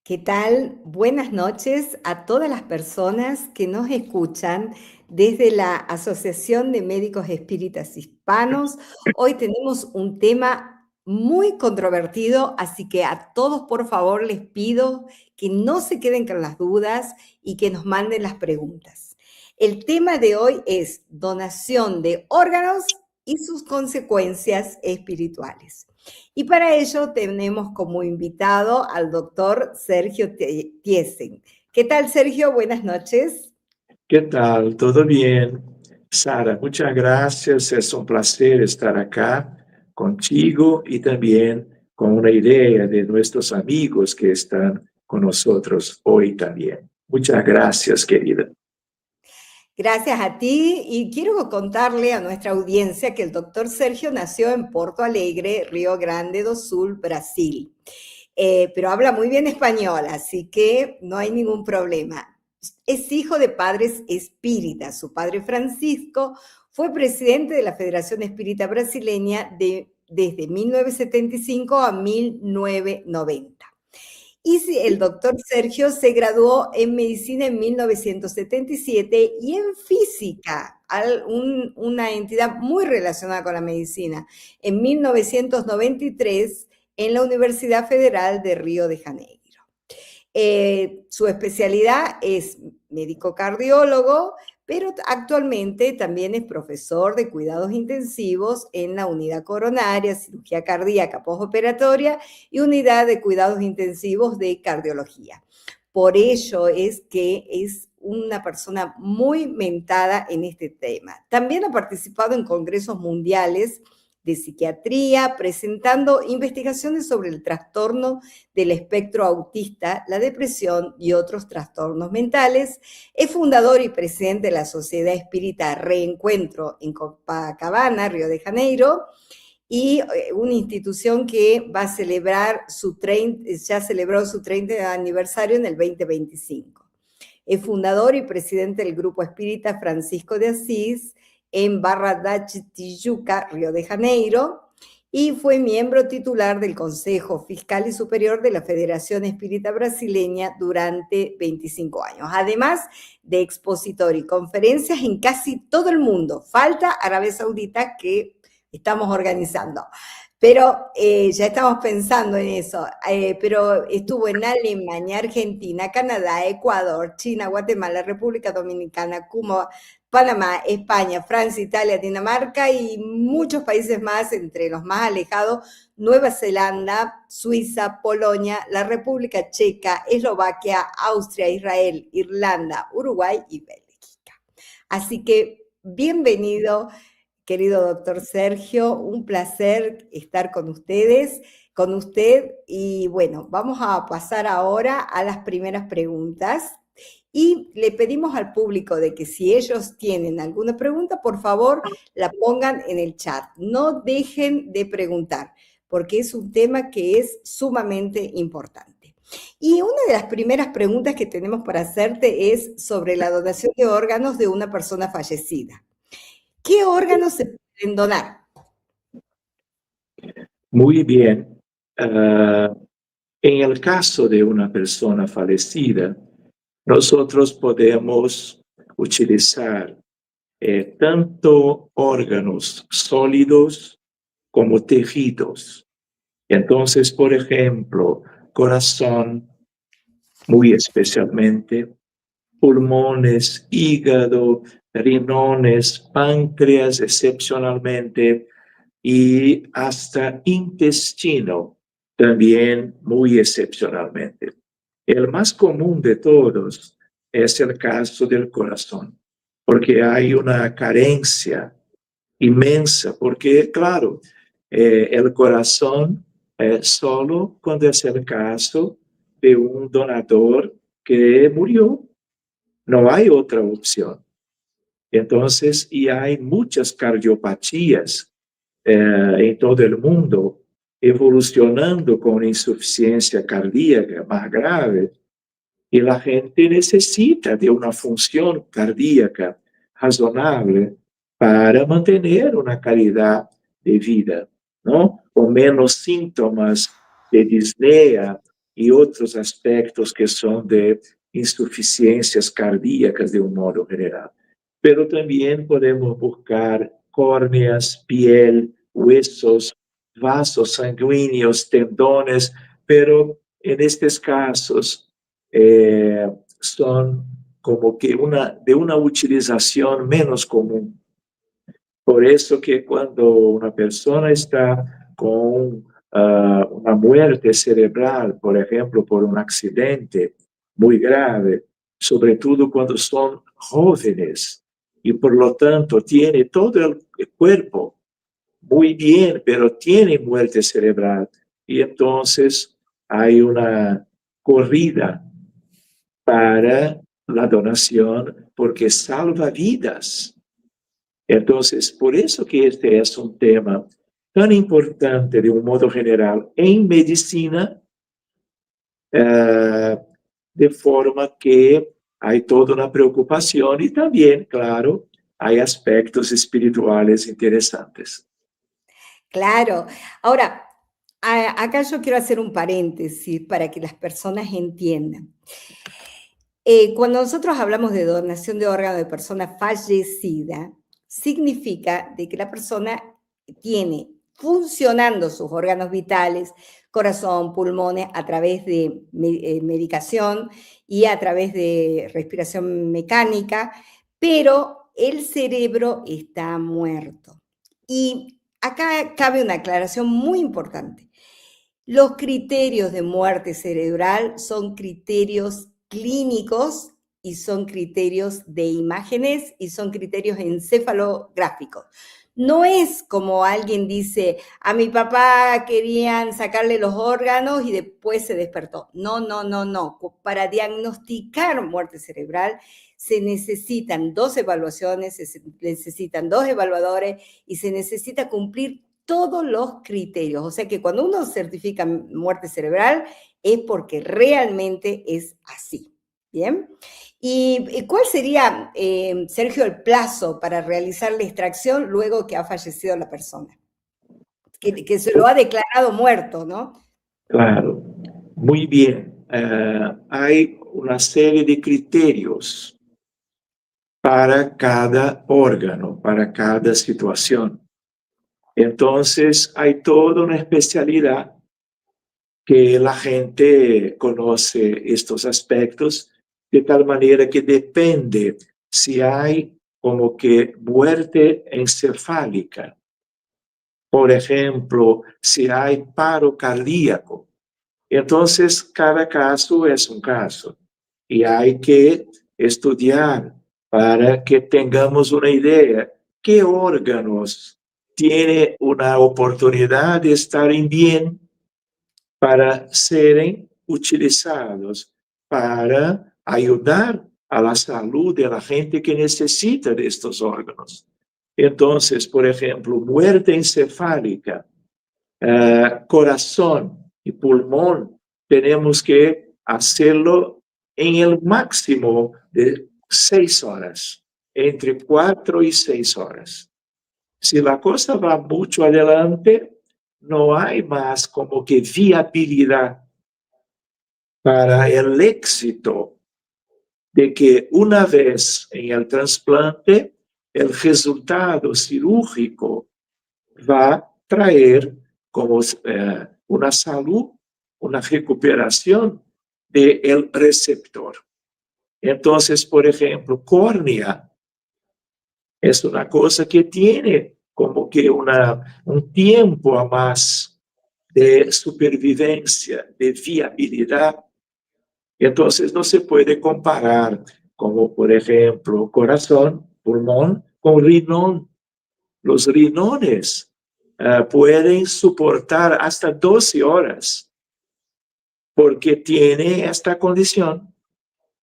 ¿Qué tal? Buenas noches a todas las personas que nos escuchan desde la Asociación de Médicos Espíritas Hispanos. Hoy tenemos un tema muy controvertido, así que a todos por favor les pido que no se queden con las dudas y que nos manden las preguntas. El tema de hoy es donación de órganos y sus consecuencias espirituales. Y para ello tenemos como invitado al doctor Sergio Tiesen. ¿Qué tal, Sergio? Buenas noches. ¿Qué tal? ¿Todo bien? Sara, muchas gracias. Es un placer estar acá contigo y también con una idea de nuestros amigos que están con nosotros hoy también. Muchas gracias, querida. Gracias a ti y quiero contarle a nuestra audiencia que el doctor Sergio nació en Porto Alegre, Río Grande do Sul, Brasil. Pero habla muy bien español, así que no hay ningún problema. Es hijo de padres espíritas. Su padre Francisco fue presidente de la Federación Espírita Brasileña desde 1975 a 1990. Y el doctor Sergio se graduó en medicina en 1977 y en física, una entidad muy relacionada con la medicina, en 1993 en la Universidad Federal de Río de Janeiro. Su especialidad es médico cardiólogo, pero actualmente también es profesor de cuidados intensivos en la unidad coronaria, cirugía cardíaca postoperatoria y unidad de cuidados intensivos de cardiología. Por ello es que es una persona muy mentada en este tema. También ha participado en congresos mundiales de psiquiatría, presentando investigaciones sobre el trastorno del espectro autista, la depresión y otros trastornos mentales. Es fundador y presidente de la Sociedad Espírita Reencuentro en Copacabana, Río de Janeiro, y una institución que va a celebrar ya celebró su 30 aniversario en el 2025. Es fundador y presidente del Grupo Espírita Francisco de Asís, en Barra da Tijuca, Río de Janeiro, y fue miembro titular del Consejo Fiscal y Superior de la Federación Espírita Brasileña durante 25 años, además de expositor y conferencias en casi todo el mundo. Falta Arabia Saudita, que estamos organizando. Pero ya estamos pensando en eso, pero estuvo en Alemania, Argentina, Canadá, Ecuador, China, Guatemala, República Dominicana, Cuba, Panamá, España, Francia, Italia, Dinamarca y muchos países más, entre los más alejados, Nueva Zelanda, Suiza, Polonia, la República Checa, Eslovaquia, Austria, Israel, Irlanda, Uruguay y Bélgica. Así que bienvenido, querido doctor Sergio, un placer estar con usted, y bueno, vamos a pasar ahora a las primeras preguntas. Y le pedimos al público de que si ellos tienen alguna pregunta, por favor, la pongan en el chat. No dejen de preguntar, porque es un tema que es sumamente importante. Y una de las primeras preguntas que tenemos para hacerte es sobre la donación de órganos de una persona fallecida. ¿Qué órganos se pueden donar? Muy bien. En el caso de una persona fallecida, nosotros podemos utilizar tanto órganos sólidos como tejidos. Entonces, por ejemplo, corazón, muy especialmente, pulmones, hígado, riñones, páncreas excepcionalmente y hasta intestino también muy excepcionalmente. El más común de todos es el caso del corazón, porque hay una carencia inmensa, porque claro, el corazón solo cuando es el caso de un donador que murió, no hay otra opción. Entonces, y hay muchas cardiopatías en todo el mundo evolucionando con insuficiencia cardíaca más grave, y la gente necesita de una función cardíaca razonable para mantener una calidad de vida, ¿no? Con menos síntomas de disnea y otros aspectos que son de insuficiencias cardíacas de un modo general. Pero también podemos buscar córneas, piel, huesos, vasos sanguíneos, tendones, pero en estos casos son como que de una utilización menos común. Por eso que cuando una persona está con una muerte cerebral, por ejemplo, por un accidente muy grave, sobre todo cuando son jóvenes, y por lo tanto tiene todo el cuerpo muy bien, pero tiene muerte cerebral, y entonces hay una corrida para la donación porque salva vidas. Entonces, por eso que este es un tema tan importante de un modo general en medicina, de forma que hay toda una preocupación y también, claro, hay aspectos espirituales interesantes. Claro. Ahora, acá yo quiero hacer un paréntesis para que las personas entiendan. Cuando nosotros hablamos de donación de órgano de persona fallecida, significa de que la persona tiene funcionando sus órganos vitales, corazón, pulmones, a través de medicación y a través de respiración mecánica, pero el cerebro está muerto. Y acá cabe una aclaración muy importante. Los criterios de muerte cerebral son criterios clínicos y son criterios de imágenes y son criterios encefalográficos. No es como alguien dice, a mi papá querían sacarle los órganos y después se despertó. No, no, no, no. Para diagnosticar muerte cerebral se necesitan 2 evaluaciones, se necesitan 2 evaluadores y se necesita cumplir todos los criterios. O sea que cuando uno certifica muerte cerebral es porque realmente es así. ¿Bien? ¿Y cuál sería, Sergio, el plazo para realizar la extracción luego que ha fallecido la persona? Que se lo ha declarado muerto, ¿no? Claro, muy bien. Hay una serie de criterios para cada órgano, para cada situación. Entonces, hay toda una especialidad que la gente conoce estos aspectos de tal manera que depende si hay como que muerte encefálica, por ejemplo, si hay paro cardíaco. Entonces, cada caso es un caso y hay que estudiar para que tengamos una idea qué órganos tiene una oportunidad de estar en bien para serem utilizados para ayudar a la salud de la gente que necesita de estos órganos. Entonces, por ejemplo, muerte encefálica, corazón y pulmón, tenemos que hacerlo en el máximo de 6 horas, entre 4 y 6 horas. Si la cosa va mucho adelante, no hay más como que viabilidad para el éxito de que una vez en el trasplante, el resultado cirúrgico va a traer como una salud, una recuperación del receptor. Entonces, por ejemplo, córnea es una cosa que tiene como que un tiempo a más de supervivencia, de viabilidad. Entonces no se puede comparar como por ejemplo corazón, pulmón con riñón. Los riñones pueden soportar hasta 12 horas porque tiene esta condición.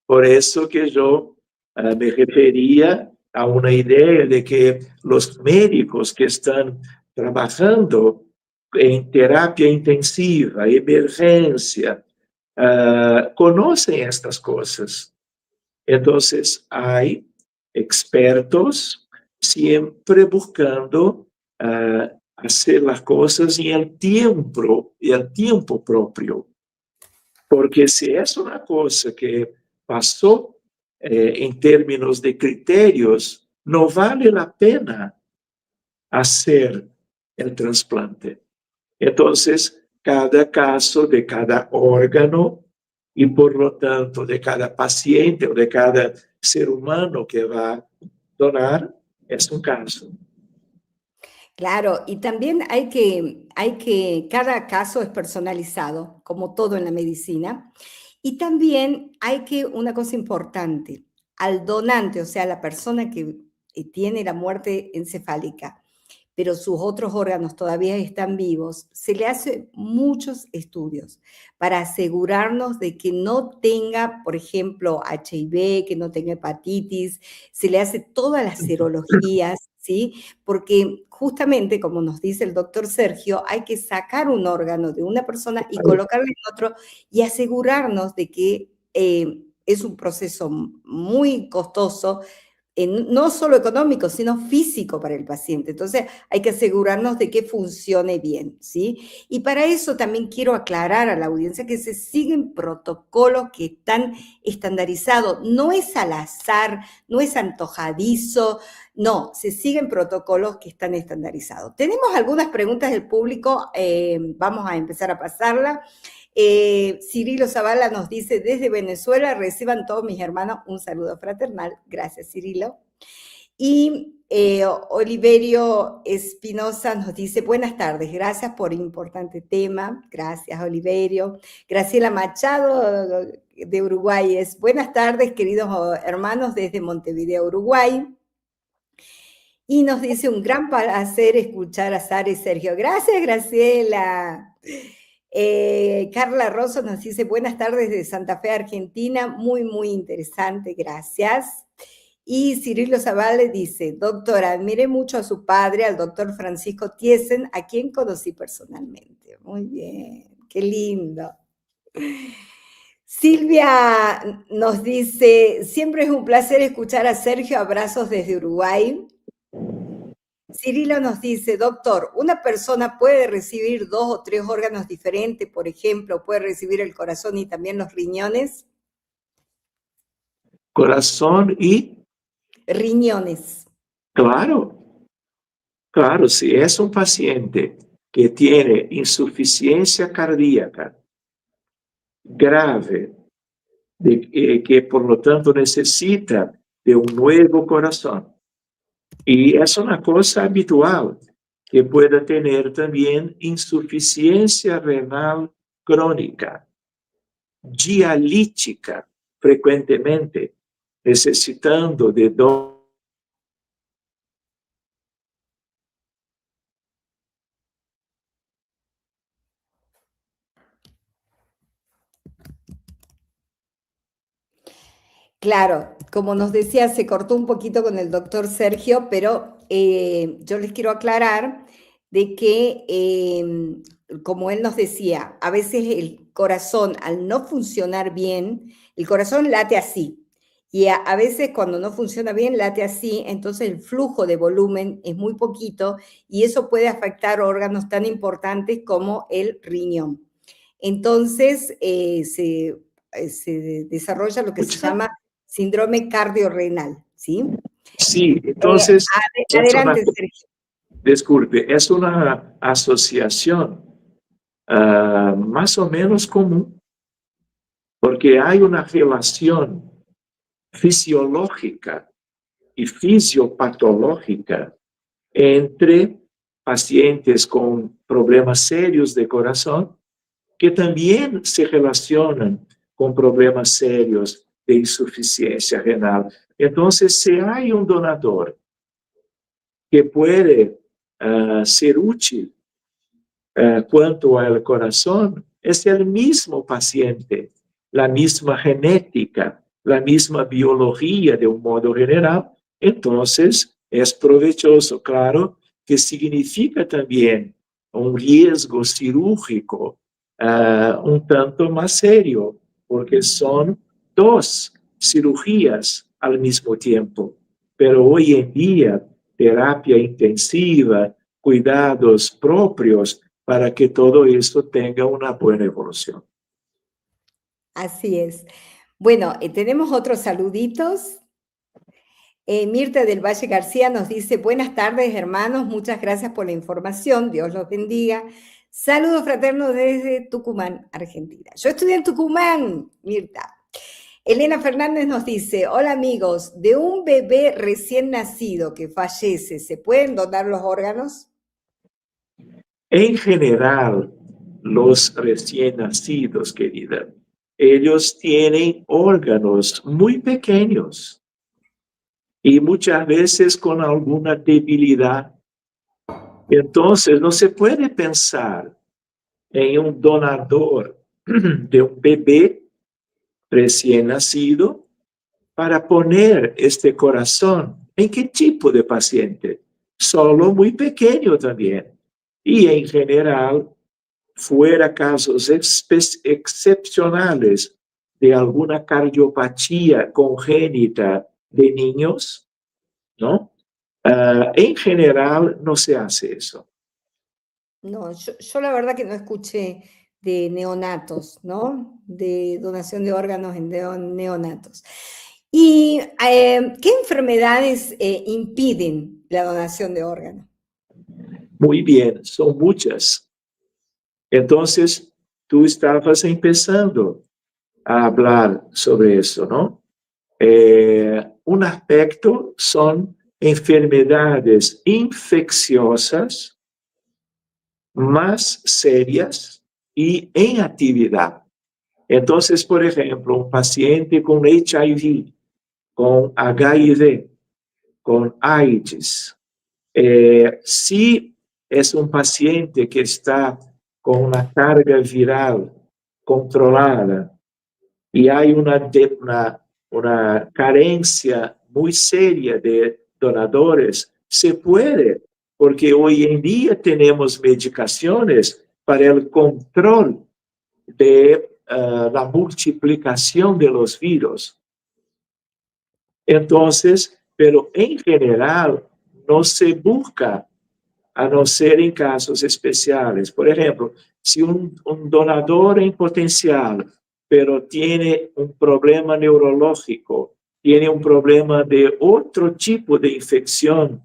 Por eso que yo me refería a una idea de que los médicos que están trabajando en terapia intensiva, emergencia, conocen estas cosas. Entonces, hay expertos siempre buscando hacer las cosas en el tiempo propio. Porque si es una cosa que pasó en términos de criterios, no vale la pena hacer el trasplante. Entonces, cada caso de cada órgano y por lo tanto de cada paciente o de cada ser humano que va a donar es un caso. Claro, y también cada caso es personalizado, como todo en la medicina. Y también una cosa importante, al donante, o sea, la persona que tiene la muerte encefálica, pero sus otros órganos todavía están vivos, se le hace muchos estudios para asegurarnos de que no tenga, por ejemplo, HIV, que no tenga hepatitis, se le hace todas las serologías, ¿sí? Porque justamente, como nos dice el doctor Sergio, hay que sacar un órgano de una persona y colocarlo en otro y asegurarnos de que es un proceso muy costoso, no solo económico, sino físico para el paciente. Entonces, hay que asegurarnos de que funcione bien, ¿sí? Y para eso también quiero aclarar a la audiencia que se siguen protocolos que están estandarizados. No es al azar, no es antojadizo, no, se siguen protocolos que están estandarizados. Tenemos algunas preguntas del público, vamos a empezar a pasarla. Cirilo Zavala nos dice, desde Venezuela, reciban todos mis hermanos un saludo fraternal. Gracias, Cirilo. Y Oliverio Espinosa nos dice, buenas tardes, gracias por el importante tema. Gracias, Oliverio. Graciela Machado, de Uruguay, es, buenas tardes, queridos hermanos, desde Montevideo, Uruguay. Y nos dice, un gran placer escuchar a Sara y Sergio. Gracias, Graciela. Carla Rosso nos dice, buenas tardes de Santa Fe, Argentina, muy, muy interesante, gracias. Y Cirilo Zavala dice, doctora, admiré mucho a su padre, al doctor Francisco Thiesen, a quien conocí personalmente. Muy bien, qué lindo. Silvia nos dice, siempre es un placer escuchar a Sergio, abrazos desde Uruguay. Cirilo nos dice, doctor, ¿una persona puede recibir 2 o 3 órganos diferentes? Por ejemplo, ¿puede recibir el corazón y también los riñones? Corazón y... Riñones. Claro, claro, si es un paciente que tiene insuficiencia cardíaca grave, que por lo tanto necesita de un nuevo corazón, y es una cosa habitual que pueda tener también insuficiencia renal crónica, dialítica frecuentemente, necesitando de Claro, como nos decía, se cortó un poquito con el doctor Sergio, pero yo les quiero aclarar de que, como él nos decía, a veces el corazón, al no funcionar bien, el corazón late así, y a veces cuando no funciona bien, late así, entonces el flujo de volumen es muy poquito, y eso puede afectar órganos tan importantes como el riñón. Entonces, se desarrolla lo que se llama síndrome cardiorrenal, ¿sí? Sí, entonces, Adelante, Sergio. disculpe, es una asociación más o menos común, porque hay una relación fisiológica y fisiopatológica entre pacientes con problemas serios de corazón que también se relacionan con problemas serios de insuficiencia renal. Entonces, si hay un donador que puede ser útil cuanto al corazón, es el mismo paciente, la misma genética, la misma biología de un modo general, entonces es provechoso, claro, que significa también un riesgo cirúrgico un tanto más serio, porque son dos cirugías al mismo tiempo. Pero hoy en día, terapia intensiva, cuidados propios para que todo esto tenga una buena evolución. Así es. Bueno, tenemos otros saluditos. Mirta del Valle García nos dice, buenas tardes hermanos, muchas gracias por la información, Dios los bendiga. Saludos fraternos desde Tucumán, Argentina. Yo estudié en Tucumán, Mirta. Elena Fernández nos dice, hola amigos, de un bebé recién nacido que fallece, ¿se pueden donar los órganos? En general, los recién nacidos, querida, ellos tienen órganos muy pequeños y muchas veces con alguna debilidad. Entonces, no se puede pensar en un donador de un bebé recién nacido para poner este corazón. ¿En qué tipo de paciente? Solo muy pequeño también. Y en general, fuera casos excepcionales de alguna cardiopatía congénita de niños, ¿no? En general no se hace eso. No, yo la verdad que no escuché de neonatos, ¿no? De donación de órganos en neonatos. ¿Y qué enfermedades impiden la donación de órganos? Muy bien, son muchas. Entonces, tú estabas empezando a hablar sobre eso, ¿no? Un aspecto son enfermedades infecciosas más serias y en actividad. Entonces, por ejemplo, un paciente con HIV, con HIV, con AIDS, si es un paciente que está con una carga viral controlada y hay una carencia muy seria de donadores, se puede, porque hoy en día tenemos medicaciones para el control de la multiplicación de los virus. Entonces, pero en general no se busca, a no ser en casos especiales. Por ejemplo, si un donador en potencial, pero tiene un problema neurológico, tiene un problema de otro tipo de infección,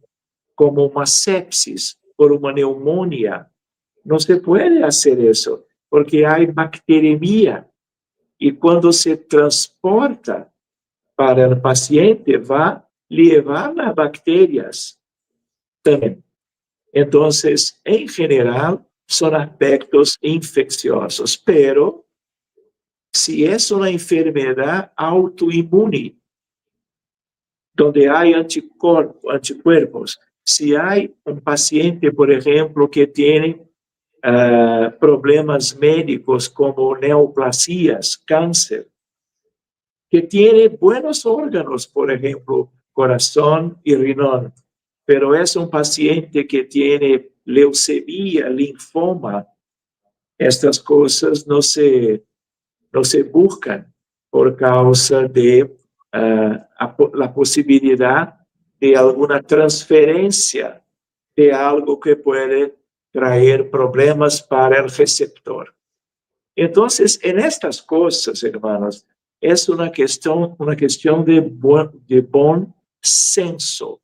como una sepsis por una neumonía, no se puede hacer eso, porque hay bacteremia. Y cuando se transporta para el paciente, va a llevar las bacterias también. Entonces, en general, son aspectos infecciosos, pero si es una enfermedad autoinmune, donde hay anticuerpos, si hay un paciente, por ejemplo, que tiene problemas médicos como neoplasias, cáncer, que tiene buenos órganos, por ejemplo, corazón y riñón, pero es un paciente que tiene leucemia, linfoma, estas cosas no se buscan por causa de la posibilidad de alguna transferencia de algo que puede traer problemas para el receptor. Entonces, en estas cosas, hermanos, es una cuestión de buen senso,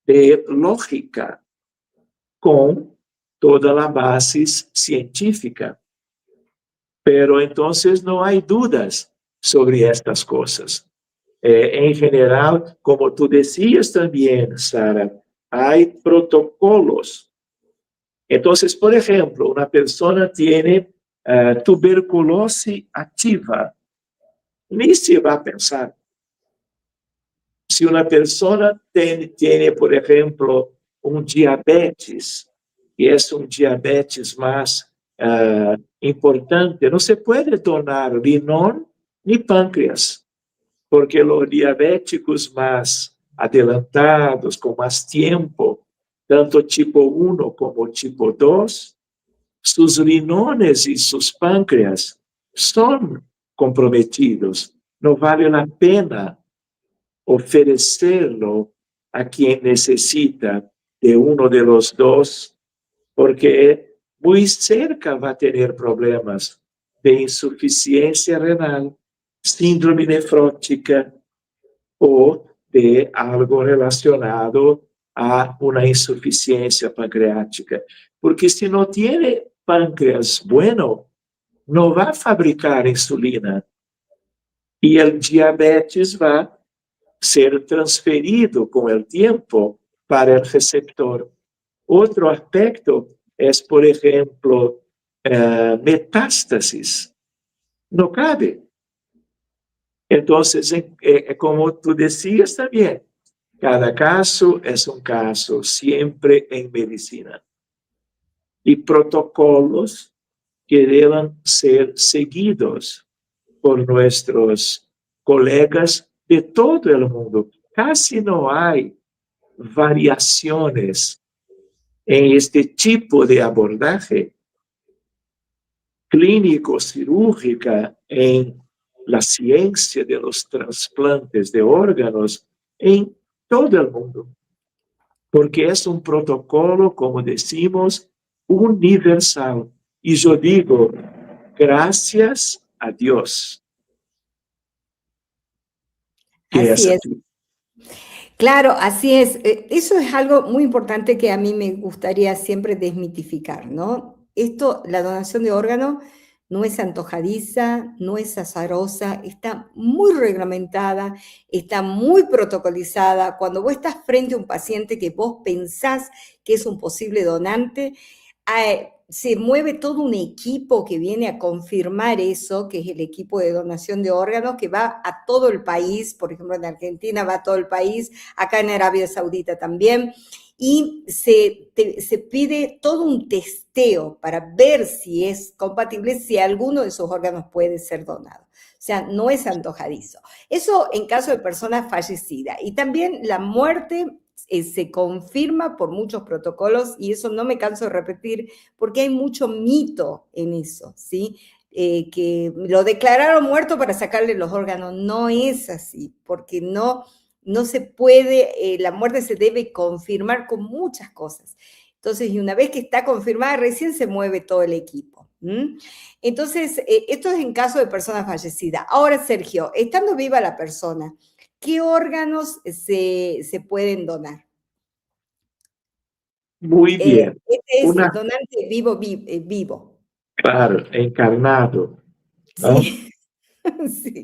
de lógica, con toda la base científica. Pero entonces no hay dudas sobre estas cosas. En general, como tú decías también, Sara, hay protocolos. Entonces, por ejemplo, una persona tiene tuberculosis activa, ni se va a pensar. Si una persona tiene, por ejemplo, un diabetes, y es un diabetes más importante, no se puede donar riñón ni páncreas, porque los diabéticos más adelantados, con más tiempo, tanto tipo 1 como tipo 2, sus riñones y sus páncreas son comprometidos. No vale la pena ofrecerlo a quien necesita de uno de los dos, porque muy cerca va a tener problemas de insuficiencia renal, síndrome nefrótica o de algo relacionado a una insuficiencia pancreática. Porque si no tiene páncreas bueno, no va a fabricar insulina y el diabetes va a ser transferido con el tiempo para el receptor. Otro aspecto es, por ejemplo, metástasis. No cabe. Entonces, como tú decías también, cada caso es un caso, siempre en medicina. Y protocolos que deben ser seguidos por nuestros colegas de todo el mundo. Casi no hay variaciones en este tipo de abordaje clínico-cirúrgica en la ciencia de los trasplantes de órganos en todo el mundo, porque es un protocolo, como decimos, universal. Y yo digo, gracias a Dios que es Así es. así. Claro, así es. Eso es algo muy importante que a mí me gustaría siempre desmitificar, ¿no? Esto, la donación de órganos, no es antojadiza, no es azarosa, está muy reglamentada, está muy protocolizada. Cuando vos estás frente a un paciente que vos pensás que es un posible donante, se mueve todo un equipo que viene a confirmar eso, que es el equipo de donación de órganos, que va a todo el país. Por ejemplo, en Argentina va a todo el país, acá en Arabia Saudita también, y se pide todo un testeo para ver si es compatible, si alguno de esos órganos puede ser donado. O sea, no es antojadizo. Eso en caso de personas fallecidas. Y también la muerte se confirma por muchos protocolos, y eso no me canso de repetir, porque hay mucho mito en eso, ¿sí? Que lo declararon muerto para sacarle los órganos. No es así, porque no se puede, la muerte se debe confirmar con muchas cosas. Entonces, y una vez que está confirmada, recién se mueve todo el equipo. Entonces, esto es en caso de personas fallecidas. Ahora, Sergio, estando viva la persona, ¿qué órganos se pueden donar? Muy bien. Este es Una, donante vivo. claro, encarnado, ¿no? Sí, sí.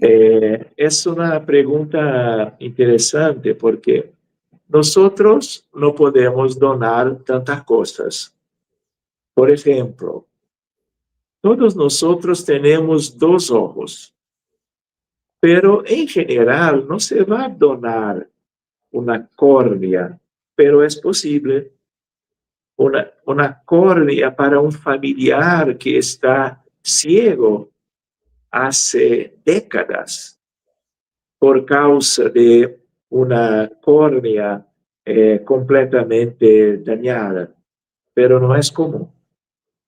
Es una pregunta interesante porque nosotros no podemos donar tantas cosas. Por ejemplo, todos nosotros tenemos dos ojos, pero en general no se va a donar una córnea, pero es posible una córnea para un familiar que está ciego hace décadas por causa de una córnea completamente dañada, pero no es común.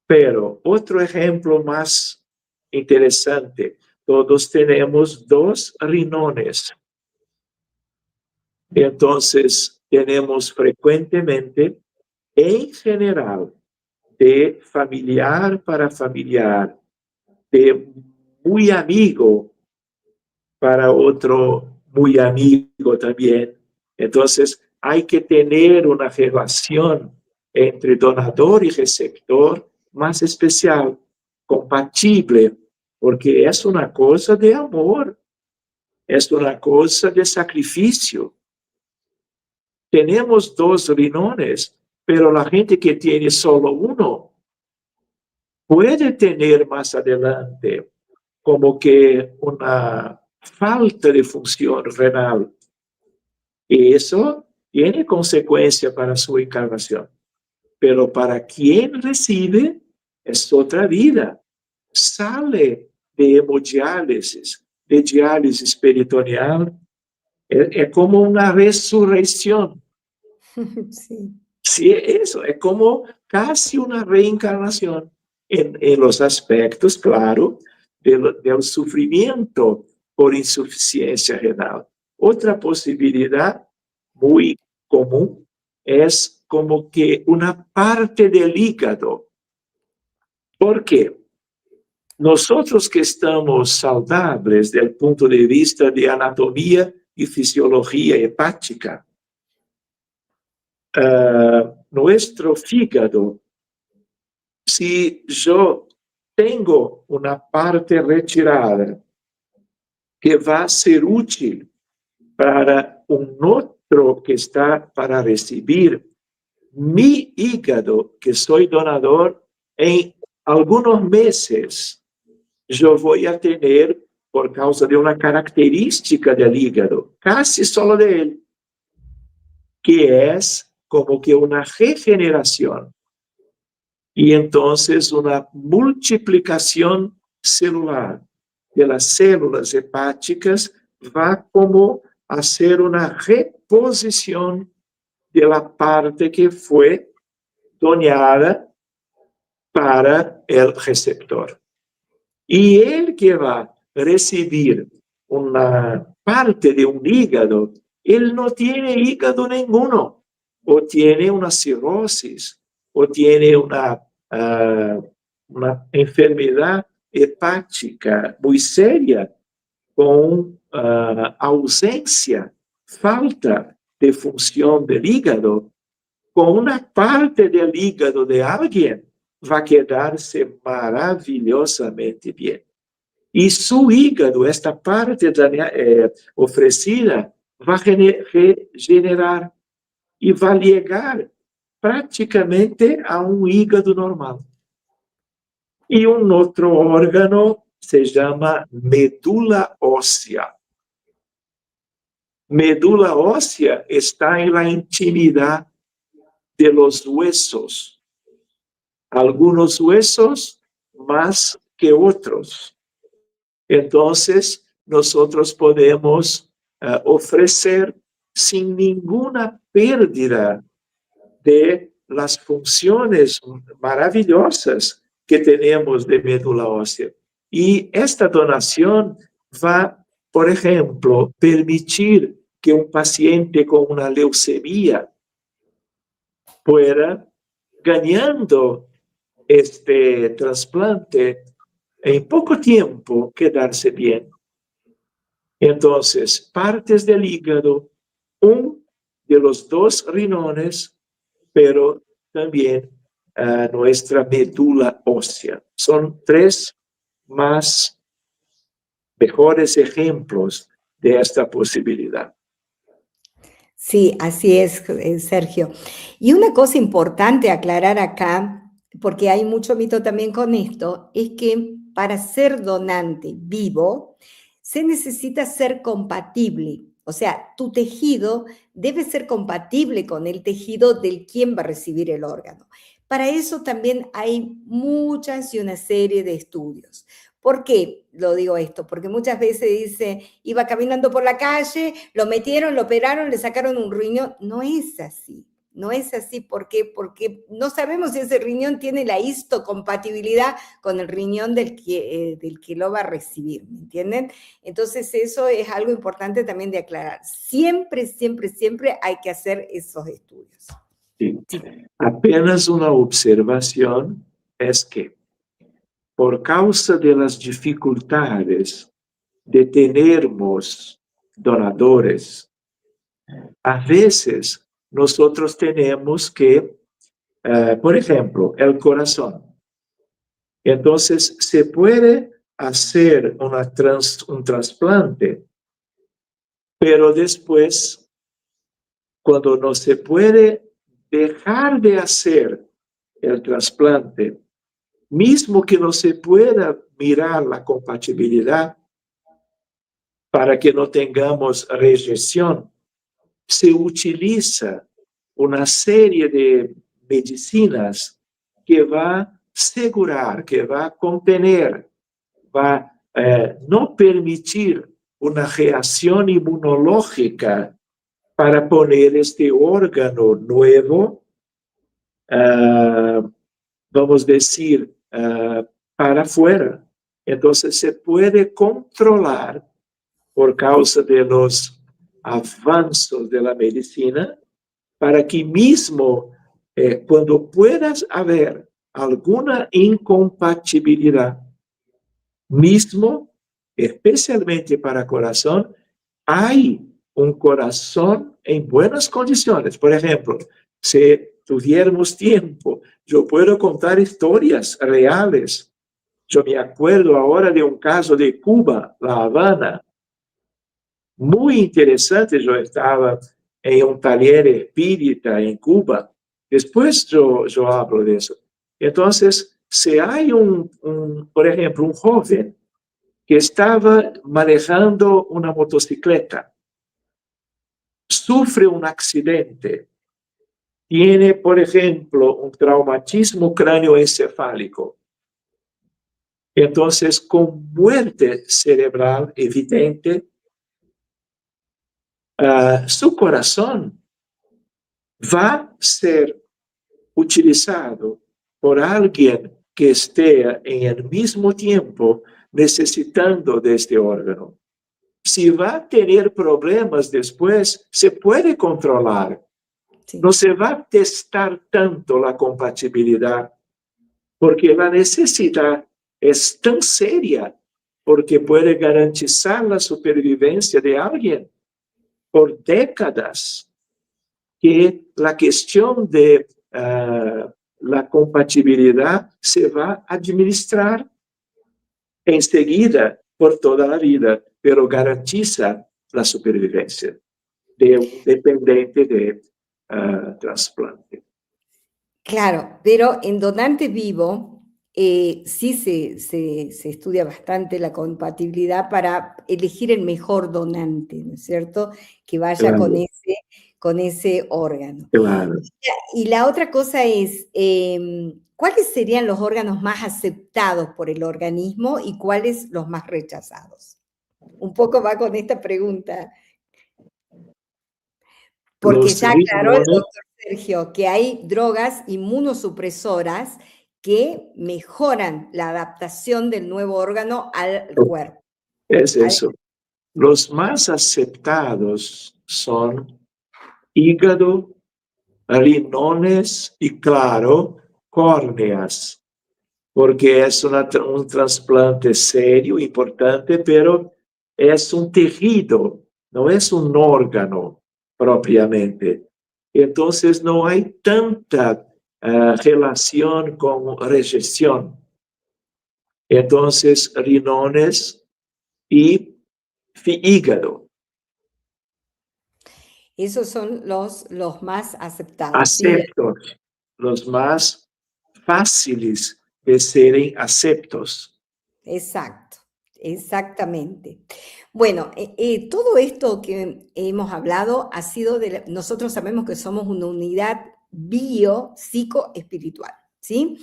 Pero otro ejemplo más interesante, todos tenemos dos riñones. Entonces, tenemos frecuentemente, en general, de familiar para familiar, de muy amigo para otro muy amigo también. Entonces, hay que tener una relación entre donador y receptor más especial, compatible, porque es una cosa de amor, es una cosa de sacrificio. Tenemos dos riñones, pero la gente que tiene solo uno puede tener más adelante como que una falta de función renal. Y eso tiene consecuencia para su encarnación. Pero para quien recibe, es otra vida. Sale de hemodiálisis, de diálisis peritoneal. Es como una resurrección. Sí. Sí, eso es como casi una reencarnación en los aspectos, claro, del sufrimiento por insuficiencia renal. Otra posibilidad muy común es como que una parte del hígado. ¿Por qué? Nosotros que estamos saludables desde el punto de vista de anatomía y fisiología hepática, nuestro fígado, si yo tengo una parte retirada que va a ser útil para un otro que está para recibir mi hígado, que soy donador, en algunos meses yo voy a tener, por causa de una característica del hígado, casi solo de él, que es como que una regeneración. Y entonces una multiplicación celular de las células hepáticas va como a hacer una reposición de la parte que fue donada para el receptor. Y el que va a recibir una parte de un hígado, él no tiene hígado ninguno, o tiene una cirrosis, o tiene una enfermedad hepática muy seria, con ausencia, falta de función del hígado. Con una parte del hígado de alguien va a quedarse maravillosamente bien. Y su hígado, esta parte ofrecida, va a regenerar y va a llegar prácticamente a un hígado normal. Y un otro órgano se llama médula ósea. Médula ósea está en la intimidad de los huesos. Algunos huesos más que otros. Entonces, nosotros podemos ofrecer sin ninguna pérdida de las funciones maravillosas que tenemos de médula ósea. Y esta donación va, por ejemplo, permitir que un paciente con una leucemia pueda, ganando este trasplante, en poco tiempo quedarse bien. Entonces, partes del hígado, un de los dos riñones, pero también nuestra médula ósea. Son tres más mejores ejemplos de esta posibilidad. Sí, así es, Sergio. Y una cosa importante aclarar acá, porque hay mucho mito también con esto, es que para ser donante vivo se necesita ser compatible. O sea, tu tejido debe ser compatible con el tejido del quien va a recibir el órgano. Para eso también hay muchas y una serie de estudios. ¿Por qué lo digo esto? Porque muchas veces dice, iba caminando por la calle, lo metieron, lo operaron, le sacaron un riñón. No es así. No es así. ¿Por qué? Porque no sabemos si ese riñón tiene la histocompatibilidad con el riñón del que lo va a recibir, ¿me entienden? Entonces eso es algo importante también de aclarar. Siempre, siempre, siempre hay que hacer esos estudios. Sí. Sí. Apenas una observación es que por causa de las dificultades de tenermos donadores, a veces nosotros tenemos que, por ejemplo, el corazón. Entonces, se puede hacer un trasplante, pero después, cuando no se puede dejar de hacer el trasplante, mismo que no se pueda mirar la compatibilidad para que no tengamos reyección, se utiliza una serie de medicinas que va a asegurar, que va a contener, va a no permitir una reacción inmunológica para poner este órgano nuevo ah, vamos a decir, para afuera. Entonces se puede controlar por causa de los avances de la medicina, para que mismo cuando puedas haber alguna incompatibilidad, mismo, especialmente para corazón, hay un corazón en buenas condiciones. Por ejemplo, si tuviéramos tiempo, yo puedo contar historias reales. Yo me acuerdo ahora de un caso de Cuba, La Habana, muy interesante. Yo estaba en un taller espírita en Cuba. Después yo hablo de eso. Entonces, si hay por ejemplo, un joven que estaba manejando una motocicleta, sufre un accidente, tiene, por ejemplo, un traumatismo cráneoencefálico, entonces con muerte cerebral evidente, su corazón va a ser utilizado por alguien que esté en el mismo tiempo necesitando de este órgano. Si va a tener problemas después, se puede controlar. Sí. No se va a testar tanto la compatibilidad, porque la necesidad es tan seria, porque puede garantizar la supervivencia de alguien por décadas, que la cuestión de la compatibilidad se va a administrar enseguida por toda la vida, pero garantiza la supervivencia de un dependiente de trasplante. Claro, pero en donante vivo sí se estudia bastante la compatibilidad para elegir el mejor donante, ¿no es cierto? Que vaya Claro, con ese órgano. claro. Y la otra cosa es, ¿cuáles serían los órganos más aceptados por el organismo y cuáles los más rechazados? Un poco va con esta pregunta, porque Los ya aclaró el riñones, doctor Sergio que hay drogas inmunosupresoras que mejoran la adaptación del nuevo órgano al cuerpo. es eso. Los más aceptados son hígado, riñones y, claro, córneas, porque es un trasplante serio, importante, pero es un tejido, no es un órgano propiamente. Entonces no hay tanta relación con rejección. Entonces, riñones y hígado. Esos son los más aceptados, ¿sí? Aceptos, los más fáciles de serem aceptos. Exacto, exactamente. Bueno, todo esto que hemos hablado ha sido nosotros sabemos que somos una unidad bio-psico-espiritual, ¿sí?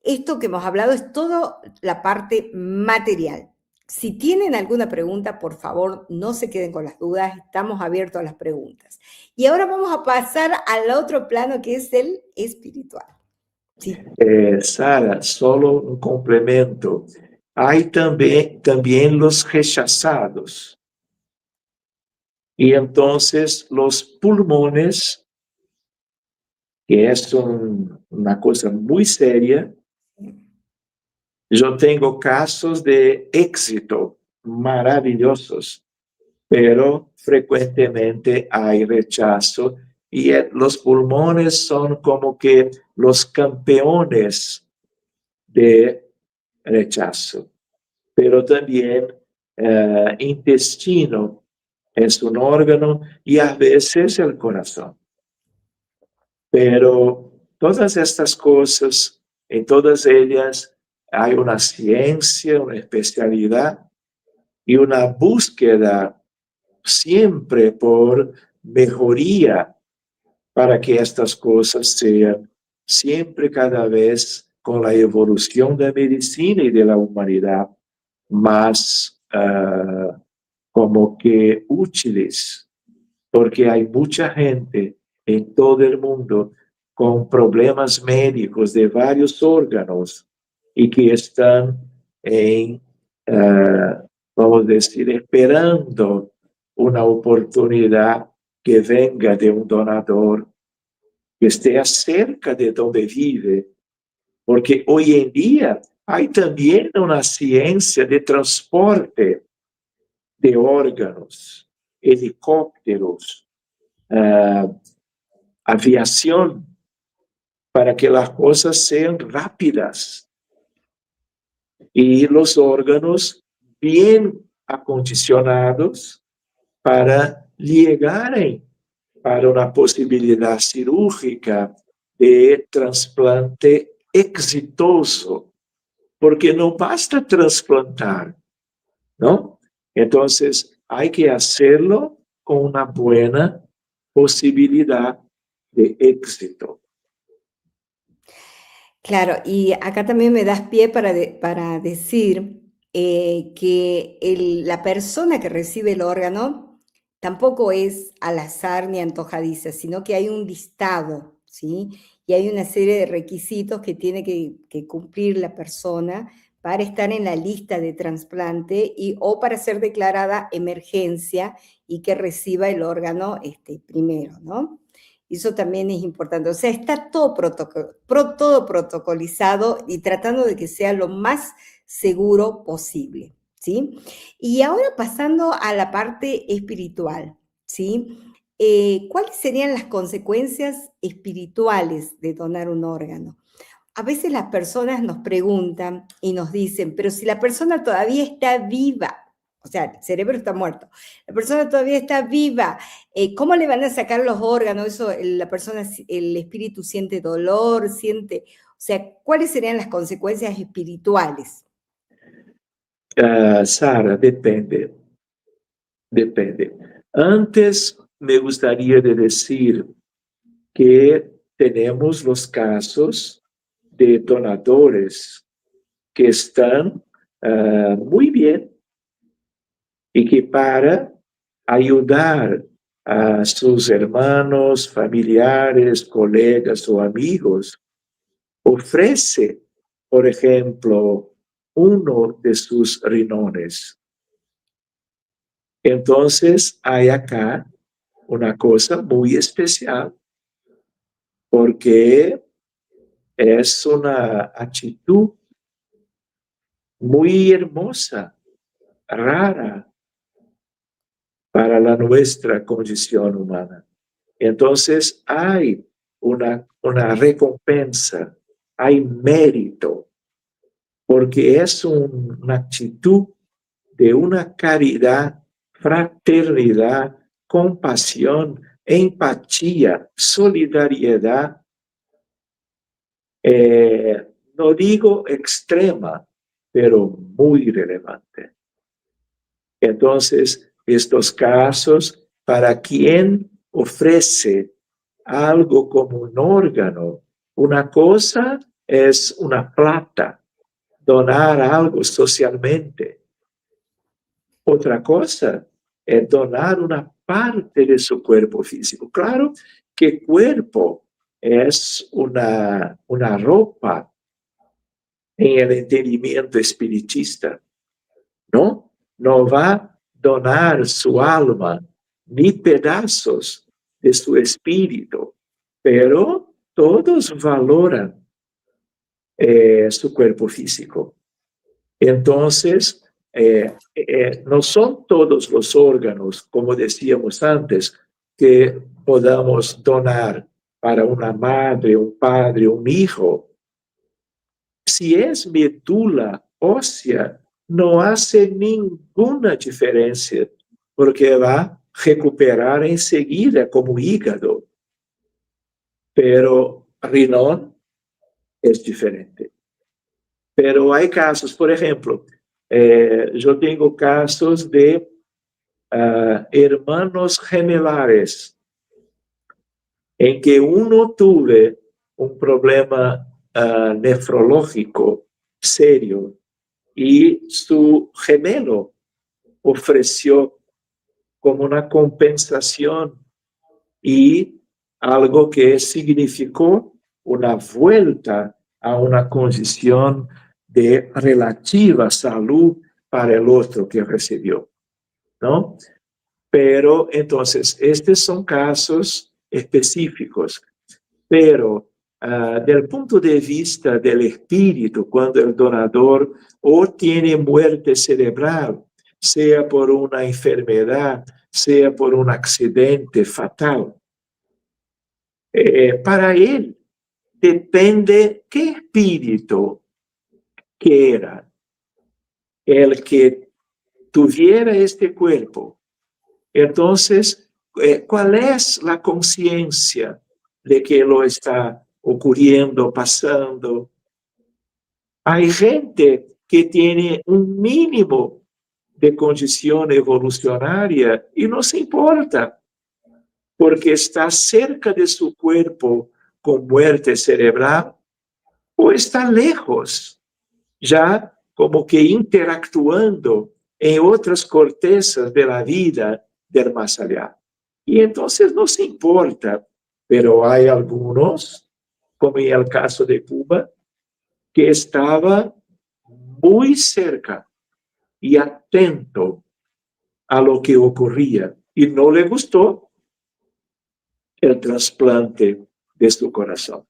Esto que hemos hablado es toda la parte material. Si tienen alguna pregunta, por favor, no se queden con las dudas, estamos abiertos a las preguntas. Y ahora vamos a pasar al otro plano que es el espiritual. Sí. Sara, solo un complemento. Hay también los rechazados. Y entonces los pulmones, que es una cosa muy seria. Yo tengo casos de éxito maravillosos, pero frecuentemente hay rechazo y los pulmones son como que los campeones de rechazo. Pero también intestino es un órgano y a veces el corazón. Pero todas estas cosas, en todas ellas hay una ciencia, una especialidad y una búsqueda siempre por mejoría para que estas cosas sean siempre cada vez con la evolución de la medicina y de la humanidad más como que útiles, porque hay mucha gente en todo el mundo con problemas médicos de varios órganos y que están en, vamos a decir, esperando una oportunidad que venga de un donador que esté cerca de donde vive, porque hoy en día hay también una ciencia de transporte de órganos, helicópteros, aviación, para que las cosas sean rápidas y los órganos bien acondicionados para llegar para una posibilidad cirúrgica de trasplante exitoso, porque no basta trasplantar, ¿no? Entonces, hay que hacerlo con una buena posibilidad de éxito. Claro, y acá también me das pie para decir que la persona que recibe el órgano tampoco es al azar ni antojadiza, sino que hay un listado, ¿sí? Y hay una serie de requisitos que tiene que cumplir la persona para estar en la lista de trasplante o para ser declarada emergencia y que reciba el órgano primero, ¿no? Eso también es importante. O sea, está todo, todo protocolizado y tratando de que sea lo más seguro posible, ¿sí? Y ahora pasando a la parte espiritual, ¿sí? ¿Cuáles serían las consecuencias espirituales de donar un órgano? A veces las personas nos preguntan y nos dicen, pero si la persona todavía está viva, o sea, el cerebro está muerto, la persona todavía está viva, ¿cómo le van a sacar los órganos? Eso, la persona, el espíritu siente dolor, siente, o sea, ¿cuáles serían las consecuencias espirituales? Sara, depende. Antes me gustaría decir que tenemos los casos de donadores que están muy bien y que para ayudar a sus hermanos, familiares, colegas o amigos, ofrece, por ejemplo, uno de sus riñones. Entonces, hay acá una cosa muy especial, porque es una actitud muy hermosa, rara para la nuestra condición humana. Entonces, hay una recompensa, hay mérito, porque es una actitud de una caridad, fraternidad, compasión, empatía, solidaridad, no digo extrema, pero muy relevante. Entonces, estos casos, para quien ofrece algo como un órgano, una cosa es una plata, donar algo socialmente. Otra cosa es donar una parte de su cuerpo físico. Claro que cuerpo es una ropa en el entendimiento espiritista, ¿no? No va a donar su alma ni pedazos de su espíritu, pero todos valoran su cuerpo físico. Entonces, no son todos los órganos, como decíamos antes, que podamos donar para una madre, un padre, un hijo. Si es médula ósea, no hace ninguna diferencia, porque va a recuperar enseguida como hígado. Pero riñón es diferente. Pero hay casos, por ejemplo, yo tengo casos de hermanos gemelares en que uno tuve un problema nefrológico serio y su gemelo ofreció como una compensación y algo que significó una vuelta a una condición de relativa salud para el otro que recibió, ¿no? Pero entonces, estos son casos específicos, pero del punto de vista del espíritu, cuando el donador o tiene muerte cerebral, sea por una enfermedad, sea por un accidente fatal, para él depende qué espíritu que era el que tuviera este cuerpo. Entonces, ¿cuál es la conciencia de que lo está ocurriendo, pasando? Hay gente que tiene un mínimo de condición evolucionaria y no se importa, porque está cerca de su cuerpo con muerte cerebral o está lejos, ya como que interactuando en otras cortezas de la vida del más allá. Y entonces no se importa, pero hay algunos, como en el caso de Cuba, que estaba muy cerca y atento a lo que ocurría y no le gustó el trasplante de su corazón.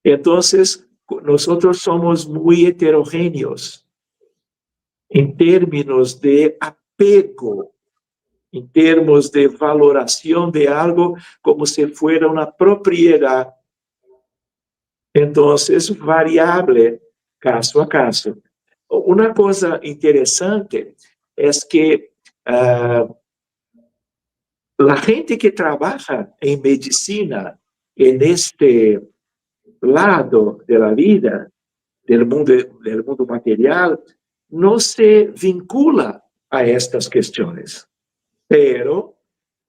Entonces, nosotros somos muy heterogéneos en términos de apego, en términos de valoración de algo como si fuera una propiedad. Entonces, variable caso a caso. Una cosa interesante es que la gente que trabaja en medicina en este lado de la vida, del mundo material, no se vincula a estas cuestiones. Pero,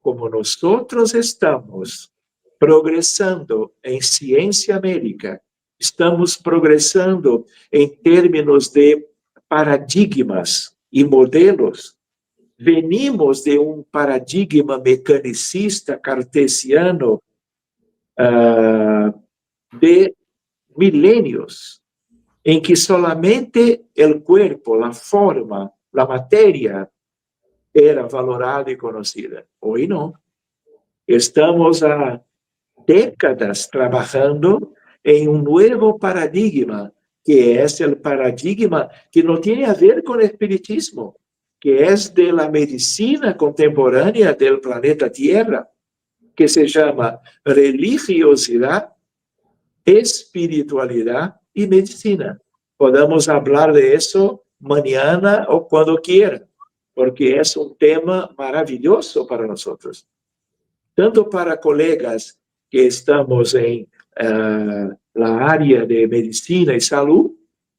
como nosotros estamos progresando en ciencia médica, estamos progresando en términos de paradigmas y modelos, venimos de un paradigma mecanicista cartesiano de milenios, en que solamente el cuerpo, la forma, la materia era valorada y conocida. Hoy no. Estamos a décadas trabajando en un nuevo paradigma, que es el paradigma que no tiene a ver con el espiritismo, que es de la medicina contemporánea del planeta Tierra, que se llama religiosidad, espiritualidad y medicina. Podemos hablar de eso mañana o cuando quieran, porque es un tema maravilloso para nosotros. Tanto para colegas que estamos en la área de medicina y salud,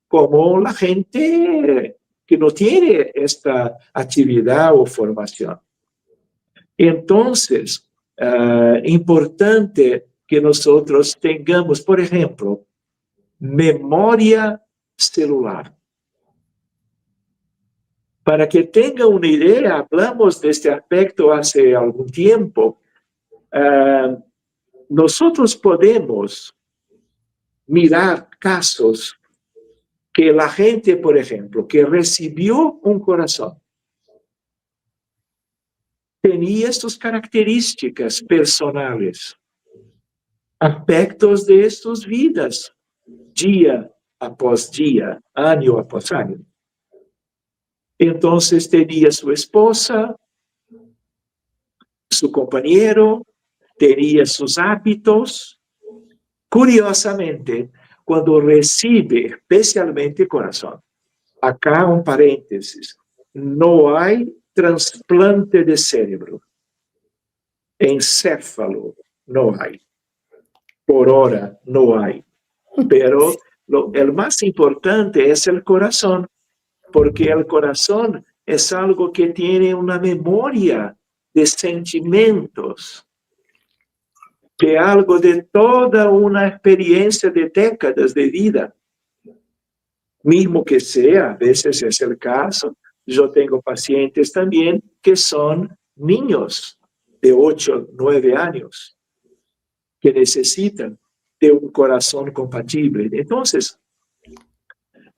como la gente que no tiene esta actividad o formación. Entonces, importante que nosotros tengamos, por ejemplo, memoria celular. Para que tenga una idea, hablamos de este aspecto hace algún tiempo. Nosotros podemos mirar casos que la gente, por ejemplo, que recibió un corazón, tenía sus características personales, aspectos de sus vidas, día após día, año após año. Entonces tenía su esposa, su compañero, tenía sus hábitos. Curiosamente, cuando recibe especialmente corazón, acá un paréntesis, no hay trasplante de cerebro, encéfalo no hay, por ahora no hay, pero el más importante es el corazón, porque el corazón es algo que tiene una memoria de sentimientos, de algo de toda una experiencia de décadas de vida. Mismo que sea, a veces es el caso, yo tengo pacientes también que son niños de 8, 9 años. que necesitan de un corazón compatible. Entonces,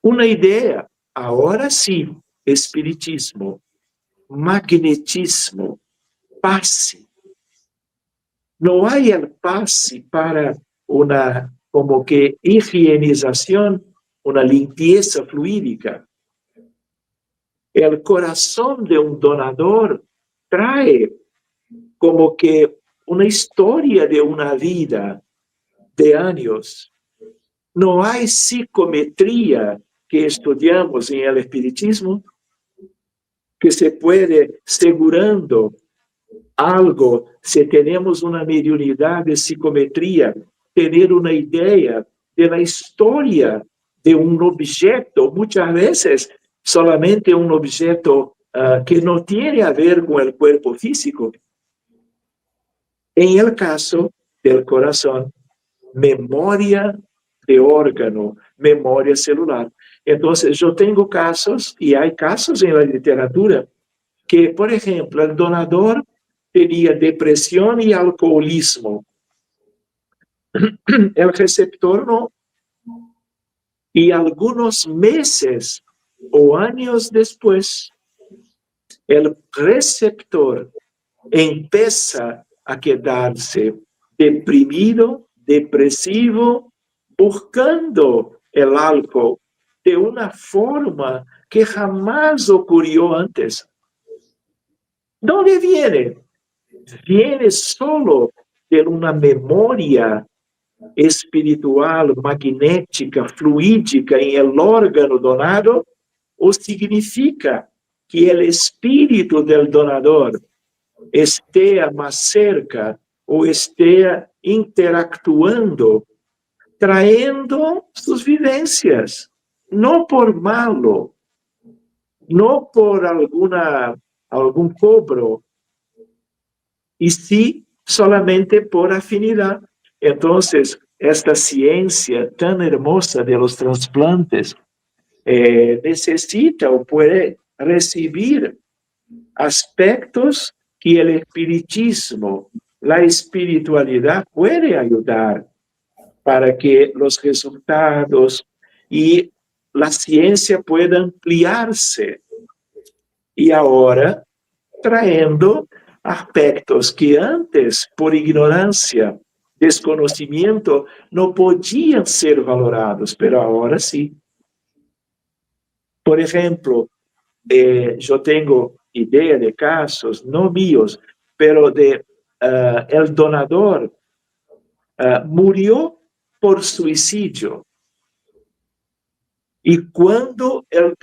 una idea, ahora sí, espiritismo, magnetismo, pase. No hay el pase para una como que higienización, una limpieza fluídica. El corazón de un donador trae como que una historia de una vida de años. No hay psicometría que estudiamos en el espiritismo que se puede, segurando algo, si tenemos una mediunidad de psicometría, tener una idea de la historia de un objeto, muchas veces solamente un objeto que no tiene a ver con el cuerpo físico. En el caso del corazón, memoria de órgano, memoria celular. Entonces, yo tengo casos, y hay casos en la literatura, que, por ejemplo, el donador tenía depresión y alcoholismo. El receptor no. Y algunos meses o años después, el receptor empieza a quedarse deprimido, depresivo, buscando el alcohol de una forma que jamás ocurrió antes. ¿Dónde viene? Viene solo de una memoria espiritual, magnética, fluídica en el órgano donado, o significa que el espíritu del donador esté más cerca o esté interactuando, trayendo sus vivencias, no por malo, no por algún cobro, y sí solamente por afinidad. Entonces, esta ciencia tan hermosa de los trasplantes necesita o puede recibir aspectos que el espiritismo, la espiritualidad puede ayudar para que los resultados y la ciencia pueda ampliarse. Y ahora, trayendo aspectos que antes, por ignorancia, desconocimiento, no podían ser valorados, pero ahora sí. Por ejemplo, yo tengo idea de casos, no míos, pero de el donador murió por suicidio. Y cuando el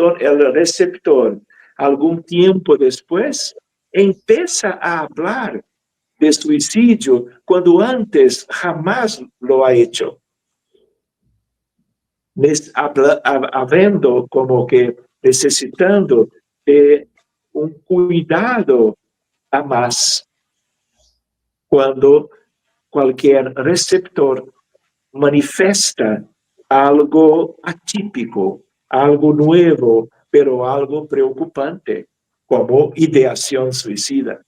receptor, algún tiempo después, empieza a hablar de suicidio cuando antes jamás lo ha hecho, habiendo como que necesitando de un cuidado a más cuando cualquier receptor manifiesta algo atípico, algo nuevo, pero algo preocupante, como ideación suicida.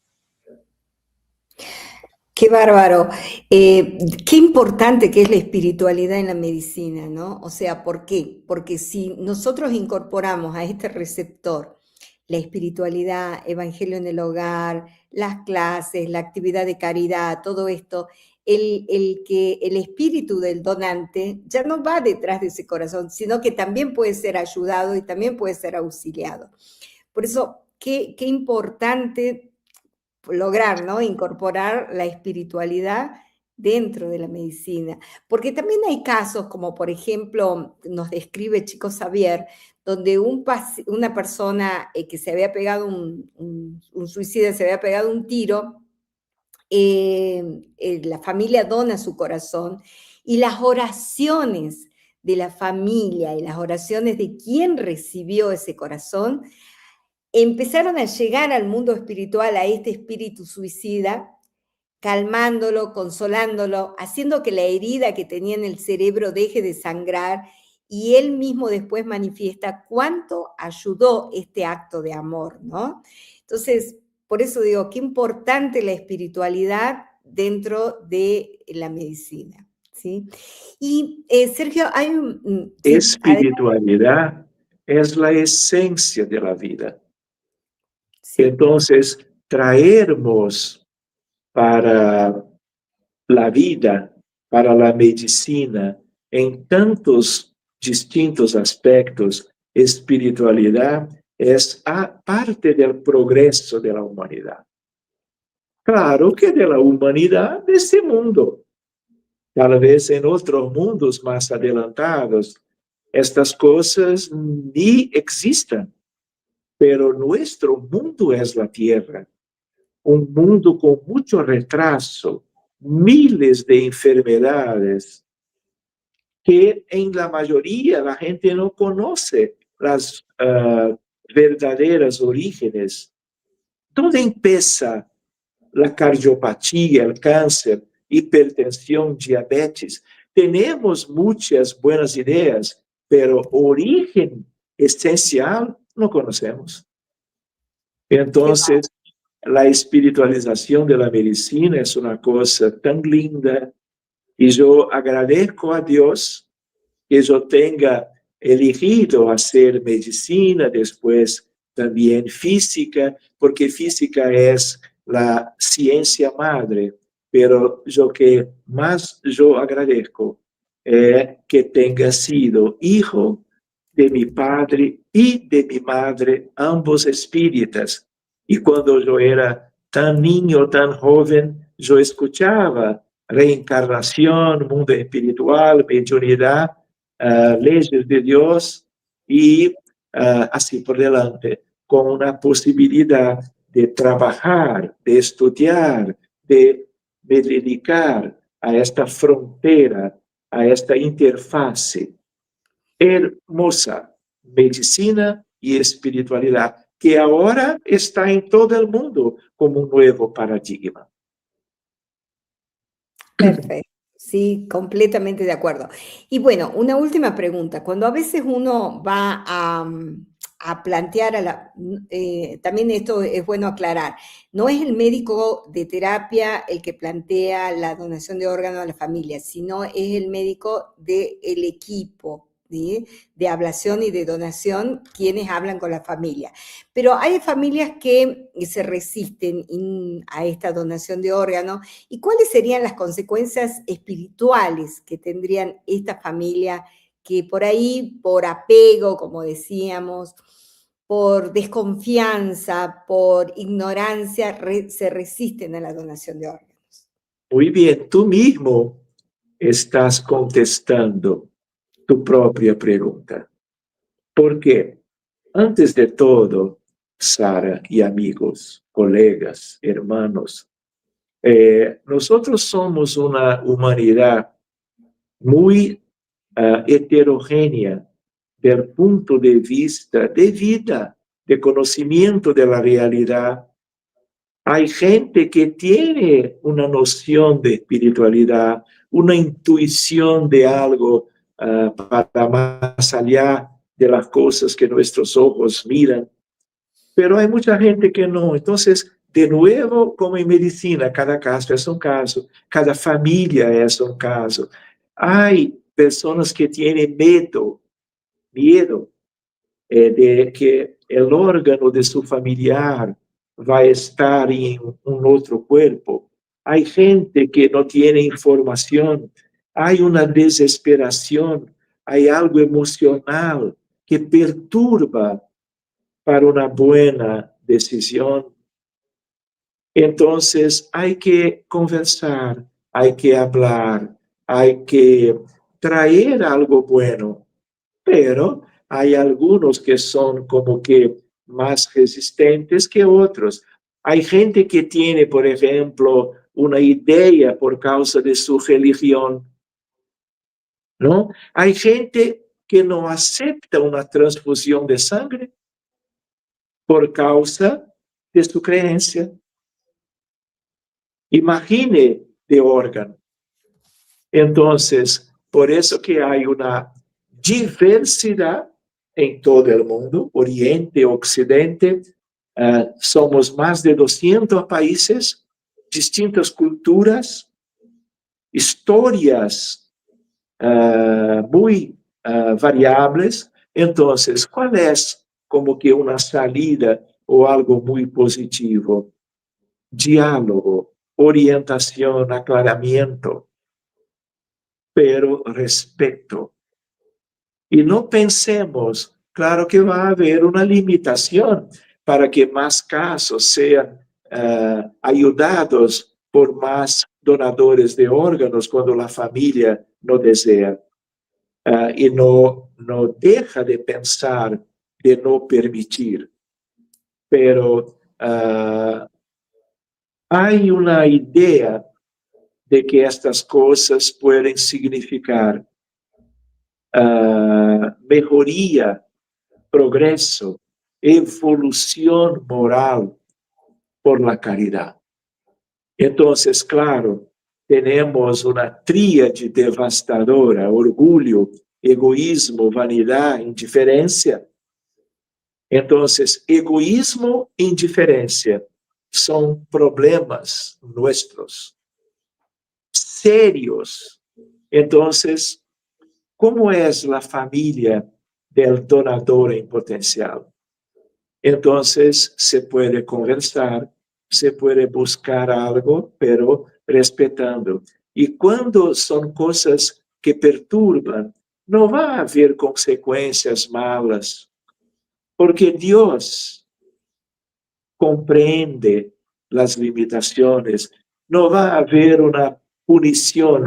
Qué bárbaro. Qué importante que es la espiritualidad en la medicina, ¿no? O sea, ¿por qué? Porque si nosotros incorporamos a este receptor la espiritualidad, evangelio en el hogar, las clases, la actividad de caridad, todo esto, el espíritu del donante ya no va detrás de ese corazón, sino que también puede ser ayudado y también puede ser auxiliado. Por eso, qué importante lograr, ¿no? Incorporar la espiritualidad dentro de la medicina. Porque también hay casos, como por ejemplo, nos describe Chico Xavier, donde una persona que se había pegado un suicida, se había pegado un tiro, la familia dona su corazón y las oraciones de la familia y las oraciones de quien recibió ese corazón empezaron a llegar al mundo espiritual, a este espíritu suicida, calmándolo, consolándolo, haciendo que la herida que tenía en el cerebro deje de sangrar, y él mismo después manifiesta cuánto ayudó este acto de amor, ¿no? Entonces, por eso digo, qué importante la espiritualidad dentro de la medicina, ¿sí? Y Sergio, hay un... Sí, Espiritualidad es la esencia de la vida. sí, Entonces, traernos para la vida, para la medicina, en tantos distintos aspectos, espiritualidad es parte del progreso de la humanidad. Claro que de la humanidad de este mundo. Tal vez en otros mundos más adelantados, estas cosas ni existan, pero nuestro mundo es la Tierra, un mundo con mucho retraso, miles de enfermedades que en la mayoría la gente no conoce las verdaderas orígenes. ¿Dónde empieza la cardiopatía, el cáncer, hipertensión, diabetes? Tenemos muchas buenas ideas, pero origen esencial no conocemos. qué va. Entonces, la espiritualización de la medicina es una cosa tan linda y yo agradezco a Dios que yo tenga elegido hacer medicina, después también física, porque física es la ciencia madre, pero lo que más yo agradezco es que tenga sido hijo de mi padre y de mi madre, ambos espíritas. Y cuando yo era tan niño, tan joven, yo escuchaba reencarnación, mundo espiritual, mediunidad, leyes de Dios y así por delante, con una posibilidad de trabajar, de estudiar, de dedicar a esta frontera, a esta interfase hermosa, medicina y espiritualidad, que ahora está en todo el mundo como un nuevo paradigma. Perfecto, sí, completamente de acuerdo. Y bueno, una última pregunta. Cuando a veces uno va a plantear también esto es bueno aclarar, no es el médico de terapia el que plantea la donación de órganos a la familia, sino es el médico del equipo, ¿sí? De ablación y de donación, quienes hablan con la familia. Pero hay familias que se resisten a esta donación de órganos. ¿Y cuáles serían las consecuencias espirituales que tendrían esta familia que por ahí, por apego, como decíamos, por desconfianza, por ignorancia, se resisten a la donación de órganos? Muy bien, tú mismo estás contestando tu propia pregunta. Porque antes de todo, Sara y amigos, colegas, hermanos, nosotros somos una humanidad muy heterogénea del punto de vista de vida, de conocimiento de la realidad. Hay gente que tiene una noción de espiritualidad, una intuición de algo para más allá de las cosas que nuestros ojos miran, pero hay mucha gente que no. Entonces, de nuevo, como en medicina, cada caso es un caso, cada familia es un caso. Hay personas que tienen miedo de que el órgano de su familiar va a estar en un otro cuerpo. Hay gente que no tiene información, hay una desesperación, hay algo emocional que perturba para una buena decisión. Entonces hay que conversar, hay que hablar, hay que traer algo bueno, pero hay algunos que son como que más resistentes que otros. Hay gente que tiene, por ejemplo, una idea por causa de su religión, ¿no? Hay gente que no acepta una transfusión de sangre por causa de su creencia. Imagine de órgano. Entonces, por eso que hay una diversidad en todo el mundo, Oriente, Occidente. Somos más de 200 países distintas culturas, historias muy variables. Entonces, ¿cuál es como que una salida o algo muy positivo? Diálogo, orientación, aclaramiento, pero respeto. Y no pensemos, claro que va a haber una limitación para que más casos sean ayudados por más donadores de órganos cuando la familia no desea. Y no deja de pensar, de no permitir. Pero hay una idea de que estas cosas pueden significar mejoría, progreso, evolución moral por la caridad. Entonces, claro, tenemos una tríade devastadora: orgullo, egoísmo, vanidad, indiferencia. Entonces, egoísmo e indiferencia son problemas nuestros, serios. Entonces, ¿cómo es la familia del donador en potencial? Entonces, se puede conversar, se puede buscar algo, pero respetando. Y cuando son cosas que perturban, no va a haber consecuencias malas, porque Dios comprende las limitaciones. No va a haber una punición,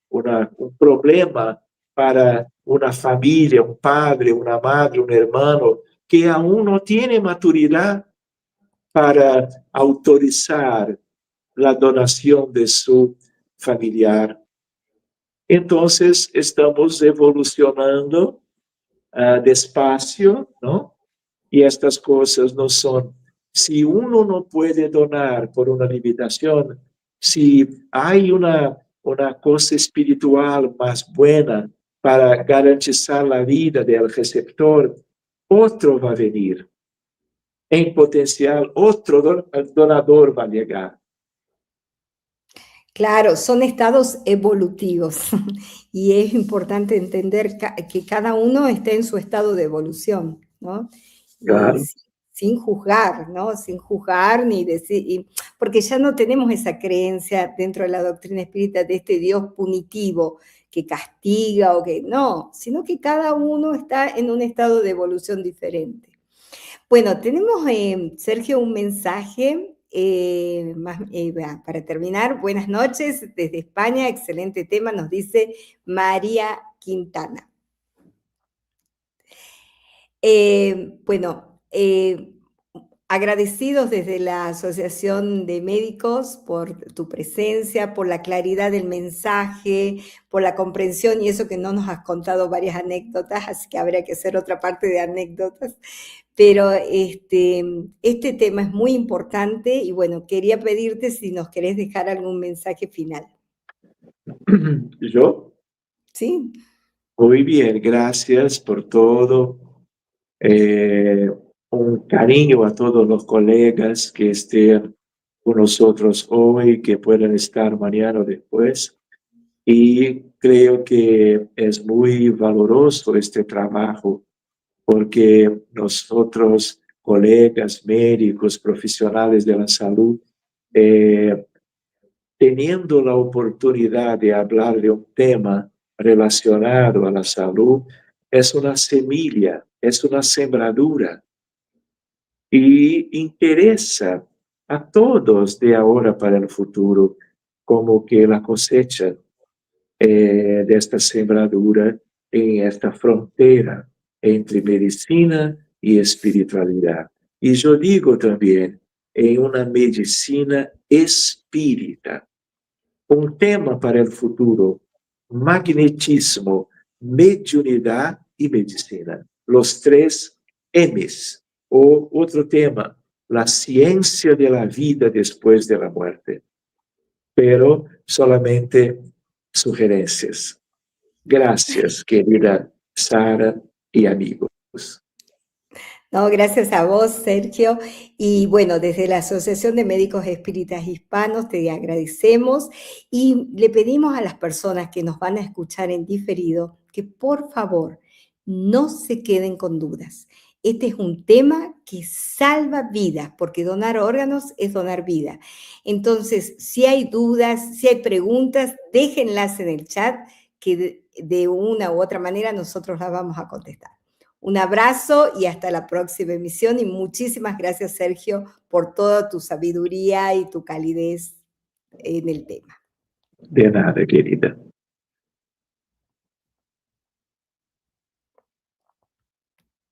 un problema para una familia, un padre, una madre, un hermano que aún no tiene maturidad para autorizar la donación de su familiar. Entonces, estamos evolucionando despacio, ¿no? Y estas cosas no son, si uno no puede donar por una limitación, si hay una cosa espiritual más buena para garantizar la vida del receptor, otro va a venir. En potencial, otro donador va a llegar. Claro, son estados evolutivos y es importante entender que cada uno esté en su estado de evolución, ¿no? Y Claro. sin juzgar, ¿no? Sin juzgar ni decir, porque ya no tenemos esa creencia dentro de la doctrina espírita de este Dios punitivo que castiga o que no, sino que cada uno está en un estado de evolución diferente. Bueno, tenemos, Sergio, un mensaje para terminar. Buenas noches desde España, excelente tema, nos dice María Quintana. Bueno, agradecidos desde la Asociación de Médicos por tu presencia, por la claridad del mensaje, por la comprensión y eso que no nos has contado varias anécdotas, así que habría que hacer otra parte de anécdotas. Pero este tema es muy importante y bueno, quería pedirte si nos querés dejar algún mensaje final. ¿Yo? ¿Sí? Muy bien, gracias por todo. Un cariño a todos los colegas que estén con nosotros hoy, que puedan estar mañana o después. Y creo que es muy valoroso este trabajo, porque nosotros, colegas, médicos, profesionales de la salud, teniendo la oportunidad de hablar de un tema relacionado a la salud, es una semilla, es una sembradura y interesa a todos de ahora para el futuro, como que la cosecha de esta sembradura en esta frontera entre medicina y espiritualidad. Y yo digo también, en una medicina espírita, un tema para el futuro: magnetismo, mediunidad y medicina. Los tres M's. O otro tema, la ciencia de la vida después de la muerte. Pero solamente sugerencias. Gracias, querida Sara y amigos. No, gracias a vos, Sergio. Y bueno, desde la Asociación de Médicos Espíritas Hispanos te agradecemos y le pedimos a las personas que nos van a escuchar en diferido que por favor no se queden con dudas. Este es un tema que salva vidas, porque donar órganos es donar vida. Entonces, si hay dudas, si hay preguntas, déjenlas en el chat que de una u otra manera nosotros las vamos a contestar. Un abrazo y hasta la próxima emisión y muchísimas gracias, Sergio, por toda tu sabiduría y tu calidez en el tema. De nada, querida.